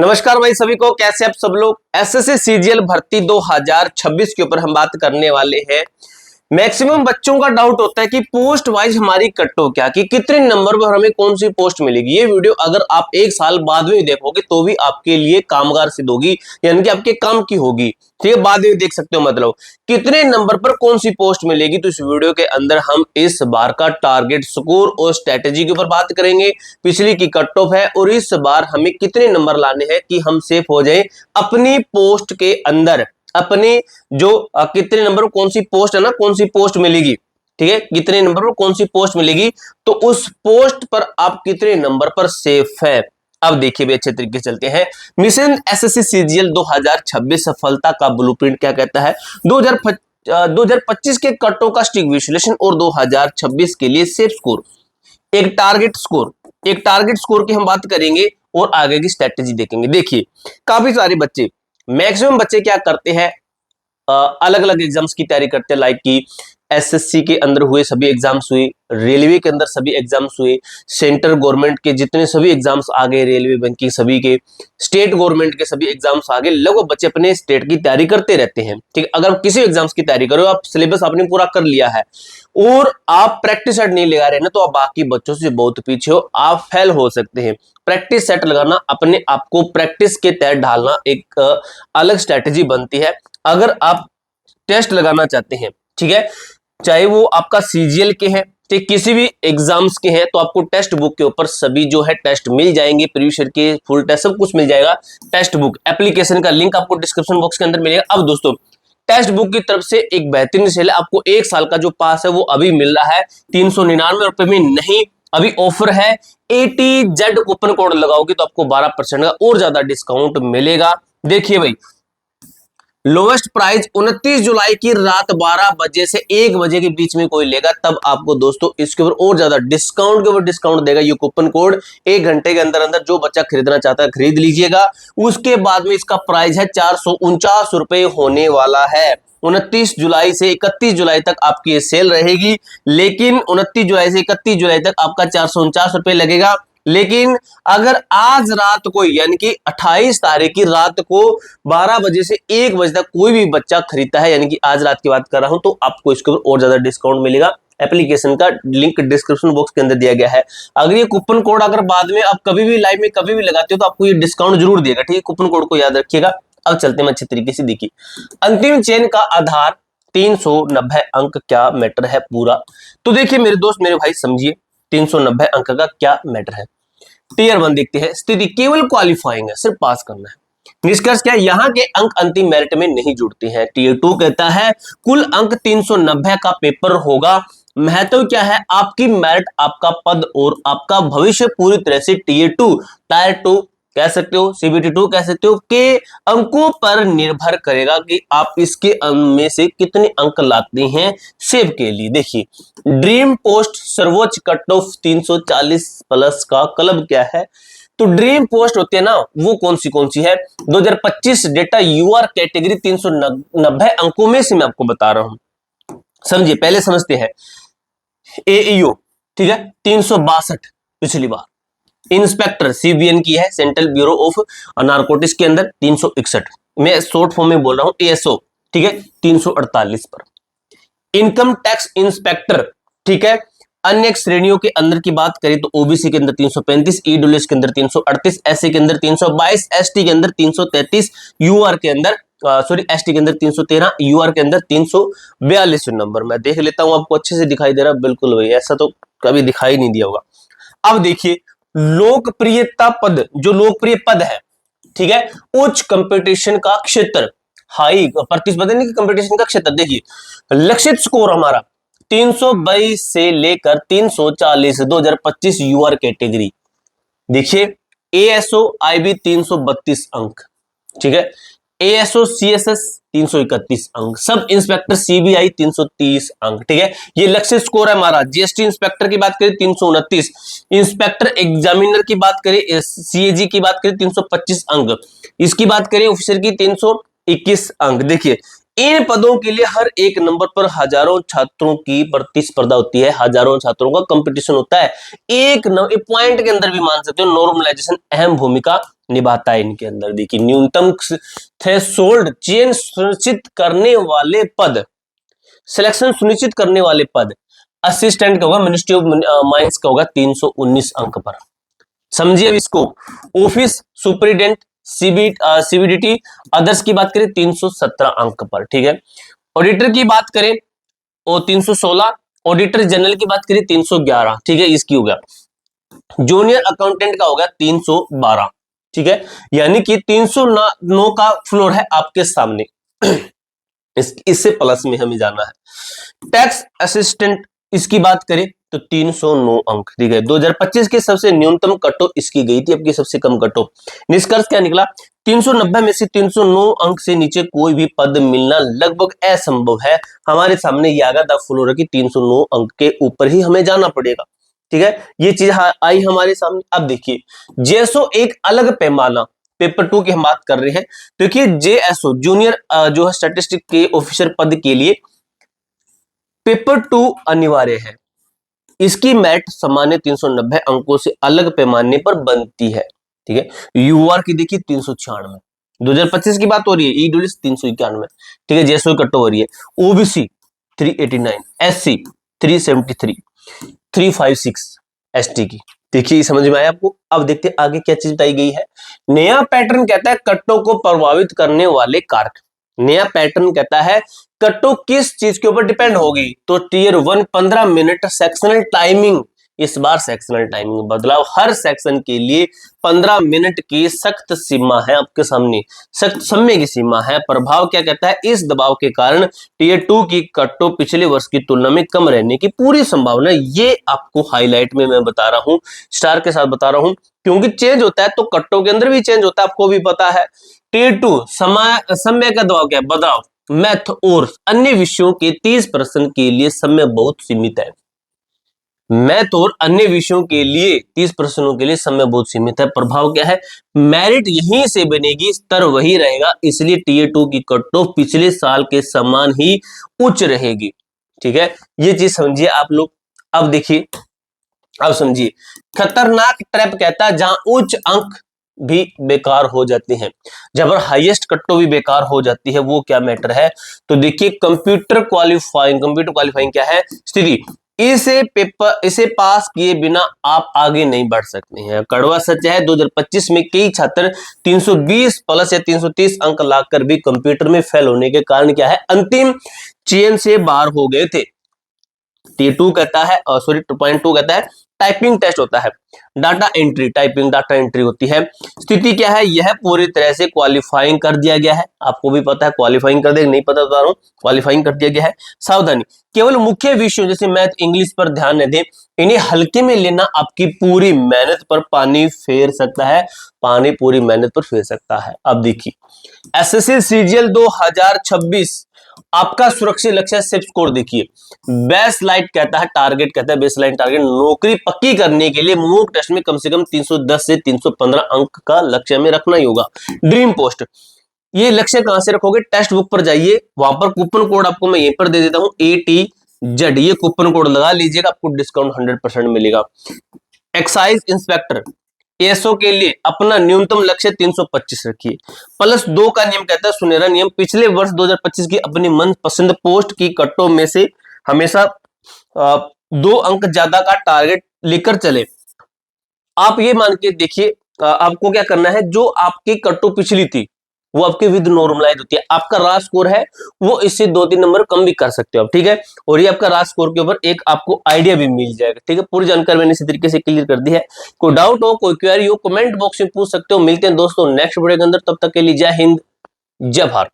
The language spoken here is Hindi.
नमस्कार भाई सभी को, कैसे आप सब लोग। एसएससी सीजीएल भर्ती 2026 के ऊपर हम बात करने वाले हैं। मैक्सिमम बच्चों का डाउट होता है कि पोस्ट वाइज हमारी कट्टो क्या, कि कितने नंबर पर हमें कौन सी पोस्ट मिलेगी। ये वीडियो अगर आप एक साल बाद में देखोगे तो भी आपके लिए कामगार सिद्ध होगी, यानी कि आपके काम की होगी। ठीक है, बाद में देख सकते हो, मतलब कितने नंबर पर कौन सी पोस्ट मिलेगी। तो इस वीडियो के अंदर हम इस बार का टारगेट स्कोर और स्ट्रेटेजी के ऊपर बात करेंगे। पिछली की कट ऑफ है और इस बार हमें कितने नंबर लाने हैं कि हम सेफ हो जाए अपनी पोस्ट के अंदर। अपने जो कितने नंबर पर कौन सी पोस्ट है ना, कौन सी पोस्ट मिलेगी, ठीक है, कितने नंबर पर कौन सी पोस्ट मिलेगी, तो उस पोस्ट पर आप कितने नंबर पर सेफ है। अब देखिए भी अच्छे तरीके से चलते हैं। मिशन एसएससी सीजीएल 2026 सफलता का ब्लूप्रिंट क्या कहता है। 2025 के कटों का स्टिक विश्लेषण और 2026 के लिए सेफ स्कोर, एक टारगेट स्कोर की हम बात करेंगे और आगे की स्ट्रेटेजी देखेंगे। देखिए काफी सारे बच्चे, मैक्सिमम बच्चे क्या करते हैं, अलग अलग एग्जाम्स की तैयारी करते हैं। लाइक कि एसएससी के अंदर हुए सभी एग्जाम्स हुए, रेलवे के अंदर सभी एग्जाम्स हुए, सेंट्रल गवर्नमेंट के जितने सभी एग्जाम्स आ गए, रेलवे बैंकिंग सभी के, स्टेट गवर्नमेंट के सभी एग्जाम्स आ गए। लगभग बच्चे अपने स्टेट की तैयारी करते रहते हैं। ठीक है, अगर किसी एग्जाम्स की तैयारी करो, आप सिलेबस आपने पूरा कर लिया है और आप प्रैक्टिस सेट नहीं लगा रहे ना, तो आप बाकी बच्चों से बहुत पीछे हो, आप फेल हो सकते हैं। प्रैक्टिस सेट लगाना, अपने आप को प्रैक्टिस के तहत ढालना एक अलग स्ट्रेटेजी बनती है। अगर आप टेस्ट लगाना चाहते हैं, ठीक है, चाहे वो आपका सीजीएल के हैं, ठीक, किसी भी एग्जाम्स के हैं, तो आपको टेक्स्ट बुक के ऊपर सभी जो है टेस्ट मिल जाएंगे, प्रीवियस ईयर के फुल टेस्ट सब कुछ मिल जाएगा। टेक्स्ट बुक एप्लीकेशन का लिंक आपको डिस्क्रिप्शन बॉक्स के अंदर मिलेगा। अब दोस्तों टेक्स्ट बुक की तरफ से एक बेहतरीन सेल है, आपको एक साल का जो पास है वो अभी मिल रहा है 399 रुपए में। नहीं, अभी ऑफर है, ATZ कूपन कोड लगाओगे तो आपको 12% का और ज्यादा डिस्काउंट मिलेगा। देखिए भाई, लोवेस्ट प्राइस 29 जुलाई की रात 12 बजे से 1 बजे के बीच में कोई लेगा, तब आपको दोस्तों इसके ऊपर और ज्यादा डिस्काउंट के ऊपर डिस्काउंट देगा ये कूपन कोड। 1 घंटे के अंदर अंदर जो बच्चा खरीदना चाहता है खरीद लीजिएगा। उसके बाद में इसका प्राइस है 449 रुपए होने वाला है। 29 जुलाई से 31 जुलाई तक आपकी ये सेल रहेगी, लेकिन 29 जुलाई से 31 जुलाई तक आपका 449 रुपए लगेगा। लेकिन अगर आज रात को, यानी कि 28 तारीख की रात को 12 बजे से 1 बजे तक कोई भी बच्चा खरीदता है, यानी कि आज रात की बात कर रहा हूं, तो आपको इसके ऊपर और ज्यादा डिस्काउंट मिलेगा। एप्लीकेशन का लिंक डिस्क्रिप्शन बॉक्स के अंदर दिया गया है। अगर ये कूपन कोड अगर बाद में आप कभी भी लाइव में कभी भी लगाते हो तो आपको ये डिस्काउंट जरूर देगा। ठीक है, कूपन कोड को याद रखिएगा। अब चलते हैं अच्छे तरीके से। देखिए, अंतिम चयन का आधार 390 अंक क्या मैटर है पूरा। तो देखिए मेरे दोस्त, मेरे भाई, समझिए 390 अंक का क्या मैटर है। टीयर 1 देखते हैं। स्थिति केवल क्वालिफाइंग है, सिर्फ पास करना है। निष्कर्ष क्या है, यहाँ के अंक अंतिम मेरिट में नहीं जुड़ते हैं। टीयर 2 कहता है कुल अंक 390 का पेपर होगा। महत्व क्या है, आपकी मेरिट, आपका पद और आपका भविष्य पूरी तरह से टीयर 2, टायर 2 कह सकते हो, CBT 2 कह सकते हो, के अंकों पर निर्भर करेगा कि आप इसके में से कितने अंक लाते हैं सेव के लिए। देखिए, ड्रीम पोस्ट सर्वोच्च कट ऑफ 340 प्लस का क्लब क्या है। तो ड्रीम पोस्ट होती है ना, वो कौन सी है। 2025 डेटा यूआर कैटेगरी 390 अंकों में से मैं आपको बता रहा हूं, समझिए। पहले समझते हैं AEO, ठीक है, 362 पिछली बार। इंस्पेक्टर CBN की है, सेंट्रल ब्यूरो ऑफ नारकोटिक्स के अंदर 361, मैं शॉर्ट फॉर्म में बोल रहा हूं ASO, ठीक है, 348 पर। इनकम टैक्स इंस्पेक्टर, ठीक है, अन्य श्रेणियों के अंदर की बात करें तो OBC के अंदर 335, EWS के अंदर 338, SC के अंदर 322, ST के अंदर 333, UR के अंदर ST के अंदर 313, UR के अंदर 342 नंबर। मैं देख लेता हूं, आपको अच्छे से दिखाई दे रहा है। बिल्कुल भाई, ऐसा तो कभी दिखाई नहीं दिया होगा। अब देखिए, लोकप्रियता पद, जो लोकप्रिय पद है, ठीक है, उच्च कंपटीशन का क्षेत्र, हाई प्रतिस्पर्धा की कंपटीशन का क्षेत्र। देखिए, लक्षित स्कोर हमारा 322 से लेकर 340, 2025 यूआर कैटेगरी। देखिए, ASO IB 332 अंक, ठीक है, ASO CSS 331 अंक, सब इंस्पेक्टर CBI 330 अंक, ठीक है, ये लक्षित स्कोर है हमारा। GST इंस्पेक्टर की बात करें 329, इंस्पेक्टर एग्जामिनर की बात करें, CAG की बात करें 325 अंक, इसकी बात करें ऑफिसर की 321 अंक। देखिए, इन पदों के लिए हर एक नंबर पर हजारों छात्रों की प्रतिस्पर्धा होती है, हजारों छात्रों का कंपटीशन होता है। एक पॉइंट के अंदर भी मान सकते हो नॉर्मलाइजेशन अहम भूमिका निभाता है इनके अंदर। देखिए न्यूनतम थ्रेशोल्ड चयन सुनिश्चित करने वाले पद, सिलेक्शन सुनिश्चित करने वाले पद असिस्टेंट का होगा, मिनिस्ट्री ऑफ माइंस का होगा 319 अंक पर। समझिए अब इसको। ऑफिस सुपरिटेंडेंट सीबीडीटी अदर्स की बात करें 317 अंक पर, ठीक है। ऑडिटर की बात करें वो 316, ऑडिटर जनरल की बात करें 311, ठीक है, इसकी होगा। जूनियर अकाउंटेंट का होगा 312, ठीक है, यानी कि 309 का फ्लोर है आपके सामने। इससे प्लस में हमें जाना है। टैक्स असिस्टेंट इसकी बात करें तो 309 अंक, ठीक है। 2025 के सबसे न्यूनतम कट ऑफ इसकी गई थी, अब की सबसे कम कट ऑफ। निष्कर्ष क्या निकला? 390 में से 309 अंक से नीचे कोई भी पद मिलना लगभग असंभव है। हमारे सामने ये आ गया द फ्लोर की 309 अंक के ऊपर ही हमें जाना पड़ेगा, ठीक है। ये चीज आई हमारे सामने। अब देखिए जेसो एक अलग पैमाना, पेपर 2 की हम बात कर रहे हैं। देखिए जेएसओ जूनियर जो है स्टैटिस्टिक के ऑफिसर पद के लिए पेपर 2 अनिवार्य है। इसकी मैट सामान्य 390 अंकों से अलग पैमाने पर बनती है, ठीक है। यूआर की देखिए 396, 2025 की बात हो रही है। ईडब्ल्यूएस 391, ठीक है। जेएसओ कट हो रही है। ओबीसी 389, एससी 373, 356 एसटी की। देखिए समझ में आया आपको। अब देखते हैं आगे क्या चीज बताई गई है। नया पैटर्न कहता है कट्टों को प्रभावित करने वाले कारक। नया पैटर्न कहता है कट्टो किस चीज के ऊपर डिपेंड होगी, तो टीयर 1 15 मिनट सेक्शनल टाइमिंग। इस बार सेक्शनल टाइमिंग बदलाव, हर सेक्शन के लिए 15 मिनट की सख्त सीमा है आपके सामने, सख्त समय की सीमा है। प्रभाव क्या कहता है? इस दबाव के कारण टीयर 2 की कट्टो पिछले वर्ष की तुलना में कम रहने की पूरी संभावना। ये आपको हाईलाइट में मैं बता रहा हूं, स्टार के साथ बता रहा हूं, क्योंकि चेंज होता है तो कट्टो के अंदर भी चेंज होता है, आपको भी पता है। टीयर 2 समय का दबाव क्या है? बदलाव मैथ और अन्य विषयों के 30% के लिए समय बहुत सीमित है। मैथ और अन्य विषयों के लिए 30% के लिए समय बहुत सीमित है। प्रभाव क्या है? मेरिट यहीं से बनेगी, स्तर वही रहेगा, इसलिए टीयर 2 की कट ऑफ पिछले साल के समान ही उच्च रहेगी, ठीक है। ये चीज समझिए आप लोग। अब देखिए, अब समझिए खतरनाक ट्रैप कहता है जहां उच्च अंक भी बेकार हो जाते हैं, जब हाईएस्ट कट्टो भी बेकार हो जाती है, वो क्या मैटर है? तो देखिए कंप्यूटर क्वालिफाइंग क्या है स्थिति? इसे पास किए बिना आप आगे नहीं बढ़ सकते हैं। कड़वा सच है, 2025 में कई छात्र 320 प्लस या 330 अंक लाकर भी कंप्यूटर में फेल होने के कारण क्या है? अंतिम चयन से बाहर हो गए थे। T2 कहता है, सॉरी 2.2 कहता है टाइपिंग टेस्ट होता है, data entry, typing data entry होती है। स्थिति क्या है? यह पूरी तरह से क्वालिफाइंग कर दिया गया है, आपको भी पता है क्वालिफाइंग कर दिया, नहीं पता बता रहा हूं, क्वालिफाइंग कर दिया गया है। सावधानी, केवल मुख्य विषयों जैसे मैथ इंग्लिश पर ध्यान न दें, इन्हें हल्के में लेना आपकी पूरी मेहनत पर पानी फेर सकता है, पानी पूरी मेहनत पर फेर सकता है। अब देखिए एसएससी सीजीएल 2026 आपका सुरक्षित लक्ष्य सिर्फ स्कोर देखिए, बेसलाइन कहता है, टारगेट कहता है, बेसलाइन टारगेट नौकरी पक्की करने के लिए मॉक टेस्ट में कम से कम 310 से 315 अंक का लक्ष्य में रखना ही होगा। ड्रीम पोस्ट, ये लक्ष्य कहां से रखोगे? टेक्स्ट बुक पर जाइए, वहां पर कूपन कोड आपको मैं यहीं पर दे देता हूं ATZ, ये कूपन कोड लगा लीजिएगा, आपको डिस्काउंट 100% मिलेगा। एक्साइज इंस्पेक्टर एसओ के लिए अपना न्यूनतम लक्ष्य 325 रखिए। +2 का नियम कहता है, सुनहरा नियम, पिछले वर्ष 2025 की अपनी मनपसंद पोस्ट की कट्टों में से हमेशा 2 अंक ज्यादा का टारगेट लेकर चले। आप ये मान के देखिए, आपको क्या करना है, जो आपकी कट्टो पिछली थी वो आपके विद नॉर्मलाइज होती है, आपका रा स्कोर है वो इससे 2-3 नंबर कम भी कर सकते हो आप, ठीक है। और ये आपका रा स्कोर के ऊपर एक आपको आइडिया भी मिल जाएगा, ठीक है। पूरी जानकारी मैंने इसी तरीके से क्लियर कर दी है। कोई डाउट हो, कोई क्वेरी हो, कमेंट बॉक्स में पूछ सकते हो। मिलते हैं दोस्तों नेक्स्ट वीडियो के अंदर, तब तक के लिए जय हिंद, जय भारत।